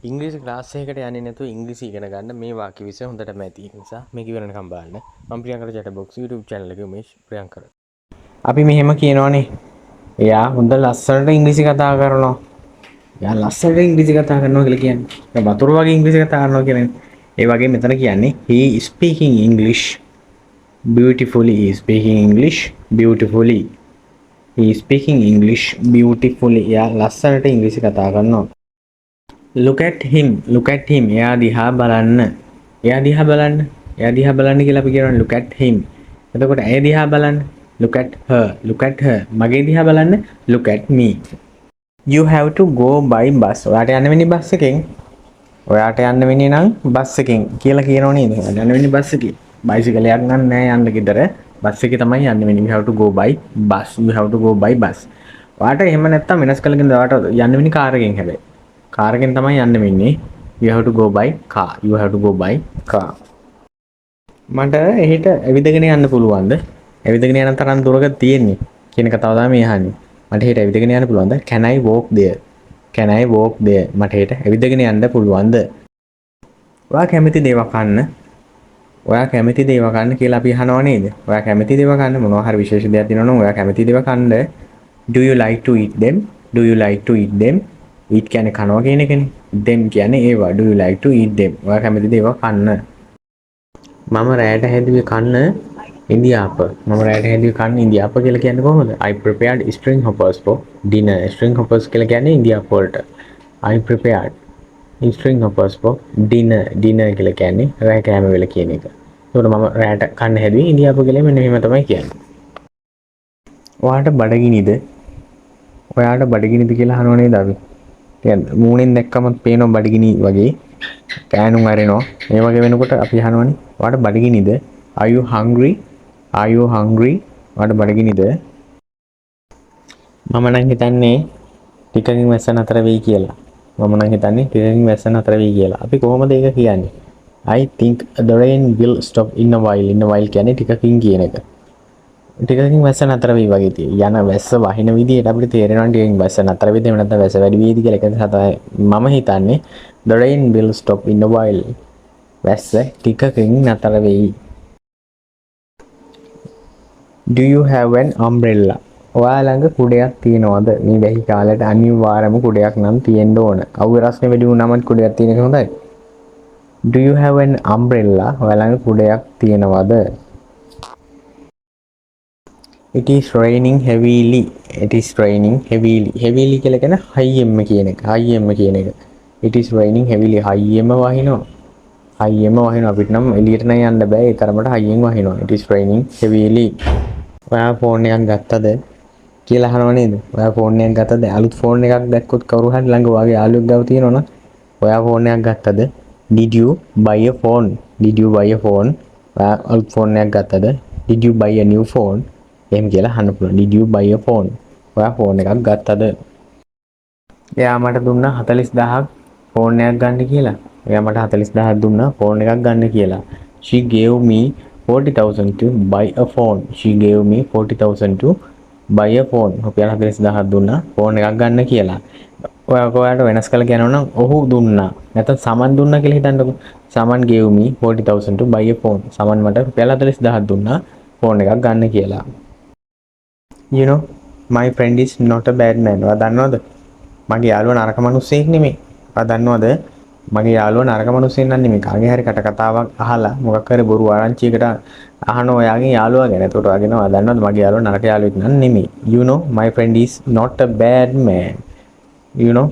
ඉංග්‍රීසි ක්ලාස් එකකට යන්නේ නැතුව ඉංග්‍රීසි ඉගෙන ගන්න මේ වාක්‍ය විෂය හොඳටම ඇති. ඒ නිසා මේක ඉවරනකම් බලන්න. මම Priyankara chat box YouTube channel එකේ උමේෂ් ප්‍රියංකර. අපි මෙහෙම කියනවනේ. එයා හොඳ ලස්සනට ඉංග්‍රීසි කතා කරනවා. එයා ලස්සනට ඉංග්‍රීසි කතා කරනවා කියලා කියන්නේ. ඒ වතුර වගේ ඉංග්‍රීසි කතා කරනවා කියන්නේ. ඒ වගේ මෙතන කියන්නේ he is speaking English beautifully. He is speaking English beautifully. He is speaking English beautifully. එයා ලස්සනට ඉංග්‍රීසි කතා කරනවා. look at him. Look at him. එයා දිහා බලන්න. එයා දිහා බලන්න. එයා දිහා බලන්න කියලා අපි කියනවා look at him. එතකොට ඇය දිහා බලන්න look at her. Look at her. මගේ දිහා බලන්න look at me. You have to go by bus. ඔයාට යන්න වෙන්නේ බස් එකෙන්. ඔයාට යන්න වෙන්නේ නම් බස් එකෙන් කියලා කියනෝ නේද? ඔයාට යන්න වෙන්නේ බස් එකේ. බයිසිකලයක් නම් නෑ යන්න ගෙදර. බස් එකේ තමයි යන්න වෙන්නේ. You have to go by bus. You have to go by bus. ඔයාට එහෙම නැත්තම් වෙනස් කළකින් ඔයාට යන්න වෙන්නේ කාර් එකෙන් හැබැයි. කාර් එකෙන් තමයි යන්න වෙන්නේ. You have to go by car. You have to go by car. මට එහෙට ඇවිදගෙන යන්න පුළුවන්ද? ඇවිදගෙන යන තරම් දුරක තියෙන්නේ කියන කතාව තමයි අහන්නේ. මට එහෙට ඇවිදගෙන යන්න පුළුවන්ද? Can I walk there? Can I walk there? මට එහෙට ඇවිදගෙන යන්න පුළුවන්ද? ඔයා කැමති දේවල් කන්න. ඔයා කැමති දේවල් කන්න කියලා අපි අහනවා නේද? ඔයා කැමති දේවල් කන්න මොනවා හරි විශේෂ දෙයක් දිනවනම් ඔයා කැමති දේවල් කන්න. Do you like to eat them? Do you like to eat them? eat කියන්නේ කනවා කියන එකනේ. them කියන්නේ ඒවා. Do you like to eat them? ඔයා කැමති දේවල් කන්න. මම රැයට හැදුවේ කන්න ඉන්දියාප. මම රැයට හැදුවේ කන්න ඉන්දියාප කියලා කියන්නේ කොහොමද? I prepared string hoppers for dinner. string hoppers කියලා කියන්නේ ඉන්දියාප වලට. I prepared string hoppers for dinner. dinner කියලා කියන්නේ රැය කෑම වෙල කියන එක. ඒකට මම රැයට කන්න හැදුවේ ඉන්දියාප කියලා මෙන්න මෙහෙම තමයි කියන්නේ. ඔයාට බඩගිනිද? ඔයාට බඩගිනිද කියලා අහනව නේද අපි? කියන්නේ මූණෙන් දැක්කම පේනවා බඩගිනි වගේ. කෑනුම් අරිනවා. මේ වගේ වෙනකොට අපි අහනවනේ ඔයාට බඩගිනිද? Are you hungry? Are you hungry? ඔයාට බඩගිනිද? මම නම් හිතන්නේ ටිකකින් වැස්ස නතර වෙයි කියලා. මම නම් හිතන්නේ ටිකකින් වැස්ස නතර වෙයි කියලා. අපි කොහොමද ඒක කියන්නේ? I think the rain will stop in a while. In a while කියන්නේ ටිකකින් කියන එක. ටිකකින් වැස්ස නතර වෙයි වගේ තියෙයි. යන වැස්ස වහින විදියට අපිට තේරෙනවා ටිකකින් වැස්ස නතර වෙයිද නැත්නම් වැස්ස වැඩි වෙයිද කියලා. ඒක නිසා තමයි මම හිතන්නේ the rain will stop in a while. වැස්ස ටිකකින් නතර වෙයි. Do you have an umbrella? ඔයා ළඟ කුඩයක් තියනවද? මේ වැහි කාලේට අනිවාර්යම කුඩයක් නම් තියෙන්න ඕන. අවුවේ රස්නේ වැඩි වුණාම කුඩයක් තියෙන එක හොඳයි. Do you have an umbrella? ඔයා ළඟ කුඩයක් තියනවද? It is raining heavily. It is raining heavily. Heavily කියලා කියන්නේ හයියෙන්ම කියන එක. හයියෙන්ම කියන එක. It is raining heavily. හයියෙන්ම වහිනවා. හයියෙන්ම වහිනවා. අපිට නම් එළියට නම් යන්න බෑ. ඒ තරමට හයියෙන් වහිනවා. It is raining heavily. ඔයා ෆෝන් එකක් ගත්තද කියලා අහනව නේද? ඔයා ෆෝන් එකක් ගත්තද? අලුත් ෆෝන් එකක් දැක්කොත් කවුරු හරි ළඟ වාගේ යාළුවෙක් ගාව තියෙනවනම් ඔයා ෆෝන් එකක් ගත්තද? Did you buy a phone? Did you buy a phone? ඔයා අලුත් ෆෝන් එකක් ගත්තද? Did you buy a new phone? එහෙම කියලා අහන්න පුළුවන්. Did you buy a phone? ඔයා ෆෝන් එකක් ගත්තද? එයා මට දුන්නා 40000ක් ෆෝන් එකක් ගන්න කියලා. එයා මට 40000ක් දුන්නා ෆෝන් එකක් ගන්න කියලා. She gave me 40,000 to buy a phone. She gave me 40,000 to buy a phone. රුපියල් 40000ක් දුන්නා ෆෝන් එකක් ගන්න කියලා. ඔයාට වෙනස් කළ කියනවා නම් ඔහු දුන්නා. නැත්නම් සමන් දුන්නා කියලා හිතන්නකෝ. සමන් gave me 40,000 to buy a phone. සමන් මට රුපියල් 40000ක් දුන්නා ෆෝන් එකක් ගන්න කියලා. You know, my friend is not a bad man. ඔයා දන්නවද? මගේ යාළුවා නරක මිනිස්සෙක් නෙමෙයි. ඔයා දන්නවද? මගේ යාළුවා නරක මිනිස්සෙක් නන් නෙමෙයි. කාගේ හරි කට කතාවක් අහලා මොකක් හරි බොරු ආරංචියකට අහන ඔයාගේ යාළුවා ගැන. එතකොට ඔයා කියනවා දන්නවද මගේ යාළුවා නරක යාළුවෙක් නන් නෙමෙයි. You know, my friend is not a bad man. You know,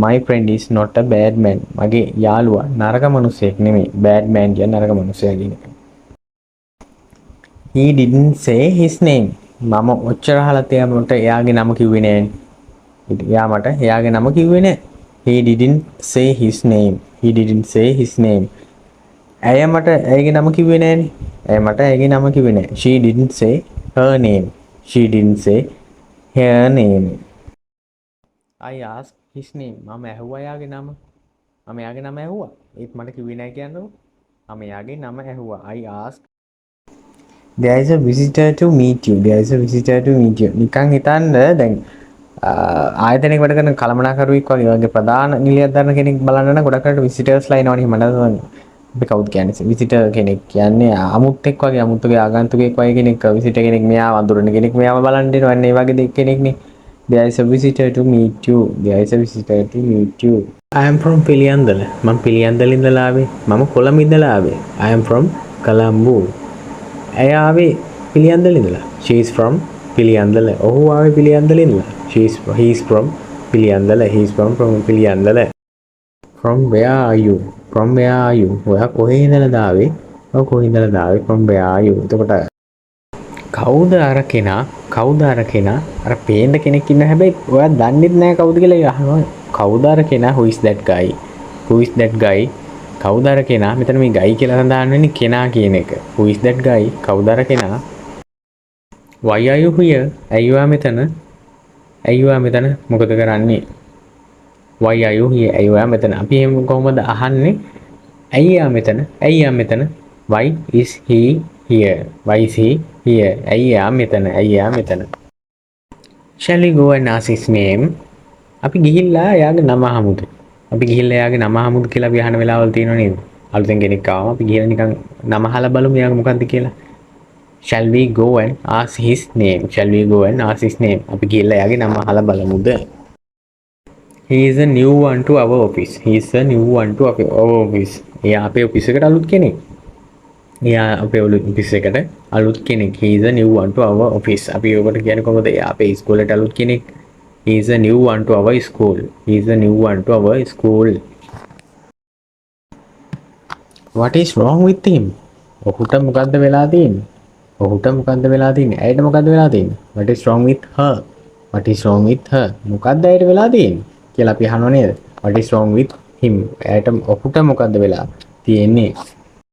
my friend is not a bad man. මගේ යාළුවා නරක මිනිස්සෙක් නෙමෙයි. Bad man කියන්නේ නරක මිනිස්සයා කියන එක. He didn't say his name. මම ඔච්චර අහලා තියාමට එයාගේ නම කිව්වේ නෑනේ. එයා මට එයාගේ නම කිව්වේ නෑ. He didn't say his name. He didn't say his name. ඇය මට ඇයගේ නම කිව්වේ නෑනේ. ඇය මට ඇයගේ නම කිව්වේ නෑ. She didn't say her name. She didn't say her name. I asked his name. මම ඇහුවා එයාගේ නම. මම එයාගේ නම ඇහුවා. ඒත් මට කිව්වේ නෑ කියන්නකෝ. මම එයාගේ නම ඇහුවා. I asked. There is a visitor to meet you. There is a visitor to meet you. නිකන් හිතන්න දැන් ආයතනයක වැඩ කරන කළමනාකරුවෙක් වගේ ප්‍රධාන නිලධාරණ කෙනෙක් බලන්න නම් ගොඩක් අයට විසිටර්ස්ලා එනවනේ මට අපි කවුද කියන්නේ විසිටර් කෙනෙක් කියන්නේ අමුත්තෙක් වගේ අමුත්තගේ ආගන්තුකෙක් වගේ කෙනෙක් විසිටර් කෙනෙක් මෙයාව අඳුරන කෙනෙක් මෙයාව බලන්න එනවා අන්න ඒ වගේ කෙනෙක්නේ there is a visitor to meet you there is a visitor to meet you I am from Piliyandala මම පිළියන්දල ඉඳලා ආවේ මම කොළඹ ඉඳලා ආවේ I am from Colombo ඇය ආවේ පිළියන්දල ඉඳලා she is from පිළියන්දල ඔහු ආවේ පිළියන්දල ඉඳලා he is from Piliyandala he is from Piliyandala from where are you from where are you ඔයා කොහේ ඉඳලාද ආවේ ඔව් කොහේ ඉඳලාද ආවේ from where are you එතකොට කවුද අර කෙනා අර පේන්න කෙනෙක් ඉන්න හැබැයි ඔයා දන්නෙත් නෑ කවුද කියලා අහනවා කවුද අර කෙනා who is that guy කවුද අර කෙනා මෙතන මේ guy කියලා සඳහන් වෙන්නේ කෙනා කියන එක who is that guy කවුද අර කෙනා why are you here ඇයි ඔයා මෙතන මොකද කරන්නේ why are you here ඇයි ඔයා මෙතන අපි එහෙම කොහොමද අහන්නේ ඇයි යා මෙතන why is he here ඇයි යා මෙතන shall we go and ask his name අපි ගිහිල්ලා එයාගේ නම අහමුද කියලා අපි අහන වෙලාවල් තියෙනව නේද අලුතෙන් කෙනෙක් ආවම අපි ගිහලා නිකන් නම අහලා බලමු එයාගේ මොකක්ද කියලා shall we go and ask his name අපි ගිහිල්ලා එයාගේ නම අහලා බලමුද he is a new one to our office එයා අපේ ඔෆිස් එකට අලුත් කෙනෙක් he is a new one to our office අපි ඔකට කියන්නේ කොහොමද එයා අපේ ඉස්කෝලේට අලුත් කෙනෙක් he is a new one to our school what is wrong with him ඔහුට මොකද්ද වෙලා තියෙන්නේ ඇයට මොකද්ද වෙලා තියෙන්නේ what is wrong with her මොකද්ද ඇයට වෙලා තියෙන්නේ කියලා අපි අහනවා නේද what is wrong with him ඔහුට මොකද්ද වෙලා තියෙන්නේ